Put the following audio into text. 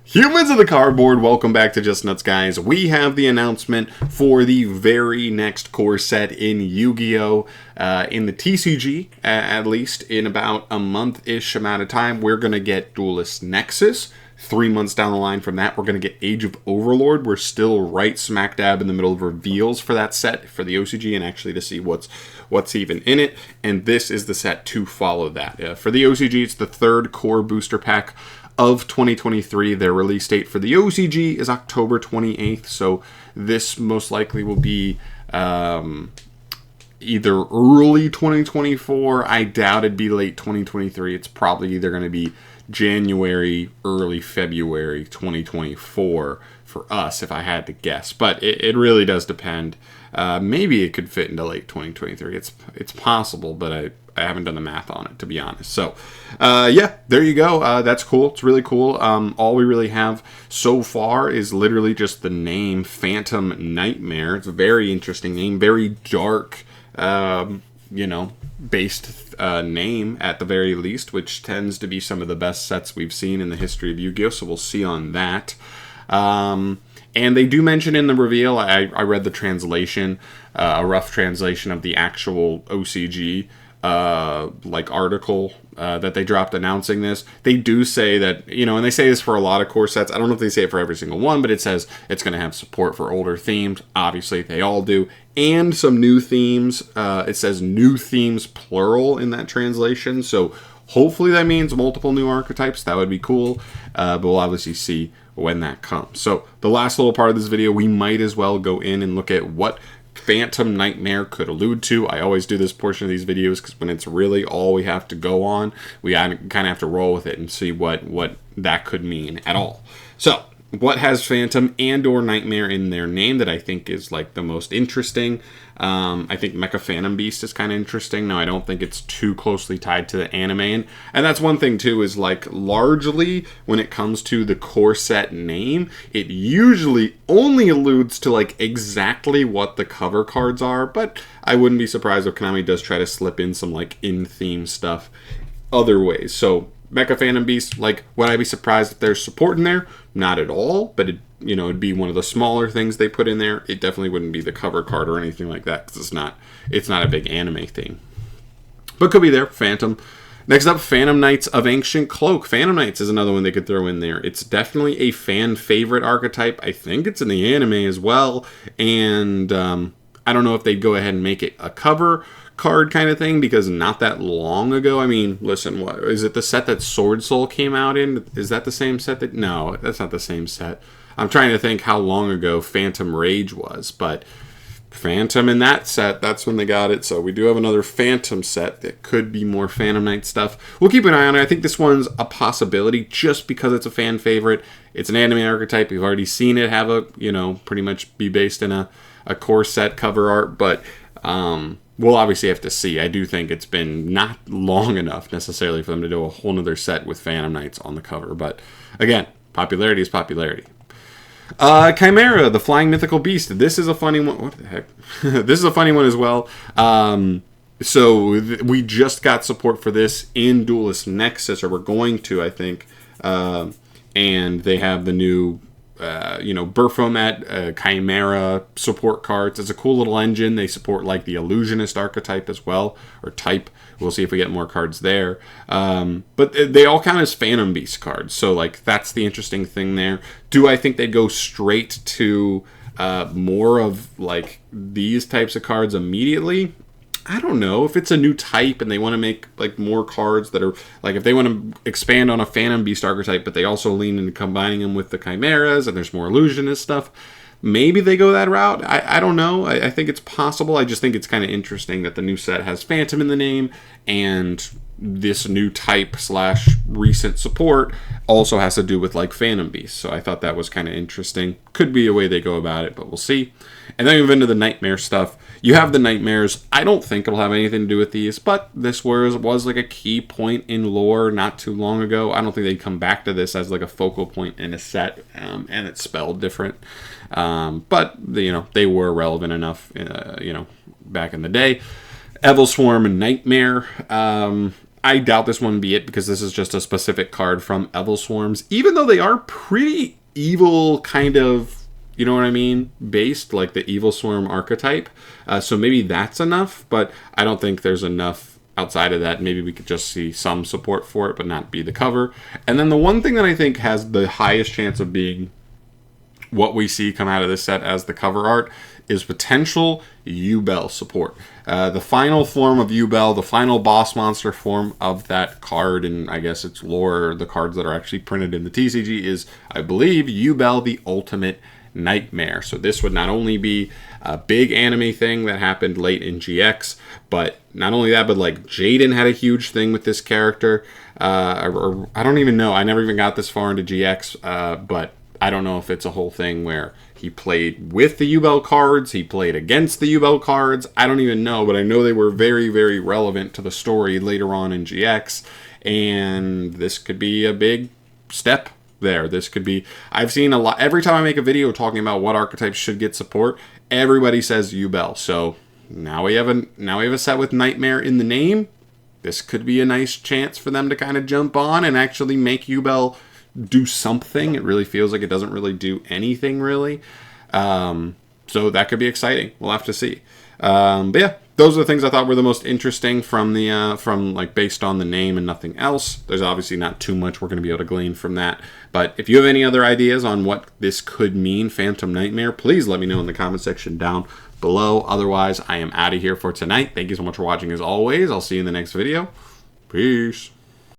Humans of the Cardboard, welcome back to Just Nuts, guys. We have the announcement for the very next core set in Yu-Gi-Oh! In the TCG, at least, in about a month-ish amount of time. We're going to get Duelist Nexus. 3 months down the line from that, we're going to get Age of Overlord. We're still right smack dab in the middle of reveals for that set, for the OCG, and actually to see what's even in it. And this is the set to follow that. For the OCG, it's the third core booster pack of 2023. Their release date for the OCG is October 28th, so this most likely will be either early 2024. I doubt it'd be late 2023. It's probably either going to be January, early February 2024 for us, if I had to guess. But it really does depend. Maybe it could fit into late 2023. It's possible, but I haven't done the math on it, to be honest. So, yeah, there you go. That's cool. It's really cool. All we really have so far is literally just the name Phantom Nightmare. It's a very interesting name, very dark, based name at the very least, which tends to be some of the best sets we've seen in the history of Yu-Gi-Oh! So we'll see on that. And they do mention in the reveal, I read the translation, a rough translation of the actual OCG article that they dropped announcing this. They do say that, and they say this for a lot of core sets. I don't know if they say it for every single one, but it says it's going to have support for older themes. Obviously, they all do. And some new themes. It says new themes plural in that translation. So hopefully that means multiple new archetypes. That would be cool. But we'll obviously see when that comes. So the last little part of this video, we might as well go in and look at what Phantom Nightmare could allude to. I always do this portion of these videos because when it's really all we have to go on, we kind of have to roll with it and see what that could mean at all. So, what has Phantom and or Nightmare in their name that I think is like the most interesting? I think Mecha Phantom Beast is kind of interesting. Now, I don't think it's too closely tied to the anime. And that's one thing, too, is like largely when it comes to the core set name, it usually only alludes to like exactly what the cover cards are. But I wouldn't be surprised if Konami does try to slip in some like in-theme stuff other ways. So Mecha Phantom Beast, like, would I be surprised if there's support in there? Not at all, but it'd be one of the smaller things they put in there. It definitely wouldn't be the cover card or anything like that, because it's not a big anime thing. But could be there, Phantom. Next up, Phantom Knights of Ancient Cloak. Phantom Knights is another one they could throw in there. It's definitely a fan favorite archetype. I think it's in the anime as well, and I don't know if they'd go ahead and make it a cover card kind of thing, because not that long ago, I mean, listen, what is it, the set that Sword Soul came out in? Is that the same set that, no, that's not the same set. I'm trying to think how long ago Phantom Rage was, but Phantom in that set, that's when they got it. So we do have another Phantom set that could be more Phantom Knight stuff. We'll keep an eye on it. I think this one's a possibility just because it's a fan favorite. It's an anime archetype. We've already seen it have a, pretty much be based in a core set cover art, but we'll obviously have to see. I do think it's been not long enough necessarily for them to do a whole nother set with Phantom Knights on the cover. But again, popularity is popularity. Chimera, the Flying Mythical Beast. This is a funny one. What the heck? This is a funny one as well. We just got support for this in Duelist Nexus, or we're going to, I think. And they have the new Burfomet, Chimera support cards. It's a cool little engine. They support like the Illusionist archetype as well, or type. We'll see if we get more cards there. But they all count as Phantom Beast cards. So like that's the interesting thing there. Do I think they go straight to more of like these types of cards immediately? I don't know. If it's a new type and they want to make like more cards that are like, if they want to expand on a Phantom Beast archetype, but they also lean into combining them with the Chimeras and there's more Illusionist stuff, maybe they go that route. I don't know. I think it's possible. I just think it's kind of interesting that the new set has Phantom in the name, and this new type / recent support also has to do with like Phantom Beast. So I thought that was kind of interesting. Could be a way they go about it, but we'll see. And then we move into the Nightmare stuff. You have the Nightmares. I don't think it'll have anything to do with these, but this was like a key point in lore not too long ago. I don't think they'd come back to this as like a focal point in a set, and it's spelled different. But they were relevant enough, back in the day. Evil Swarm and Nightmare. I doubt this one be it, because this is just a specific card from Evil Swarms, even though they are pretty evil kind of, you know what I mean, based, like the Evil Swarm archetype. So maybe that's enough, but I don't think there's enough outside of that. Maybe we could just see some support for it, but not be the cover. And then the one thing that I think has the highest chance of being what we see come out of this set as the cover art is potential Yubel support. The final form of Yubel, the final boss monster form of that card, and I guess its lore, the cards that are actually printed in the TCG, is, I believe, Yubel the Ultimate Nightmare. So this would not only be a big anime thing that happened late in GX, but not only that, but like Jaden had a huge thing with this character. Or I don't even know. I never even got this far into GX, but I don't know if it's a whole thing where he played with the Yubel cards, he played against the Yubel cards. I don't even know, but I know they were very, very relevant to the story later on in GX, and this could be a big step there. This could be, I've seen a lot, every time I make a video talking about what archetypes should get support, everybody says Yubel. So now we have a set with Nightmare in the name. This could be a nice chance for them to kind of jump on and actually make Yubel do something. It really feels like it doesn't really do anything, really. So that could be exciting. We'll have to see. But yeah, those are the things I thought were the most interesting from the from like based on the name and nothing else. There's obviously not too much we're going to be able to glean from that. But if you have any other ideas on what this could mean, Phantom Nightmare, please let me know in the comment section down below. Otherwise, I am out of here for tonight. Thank you so much for watching as always. I'll see you in the next video. Peace.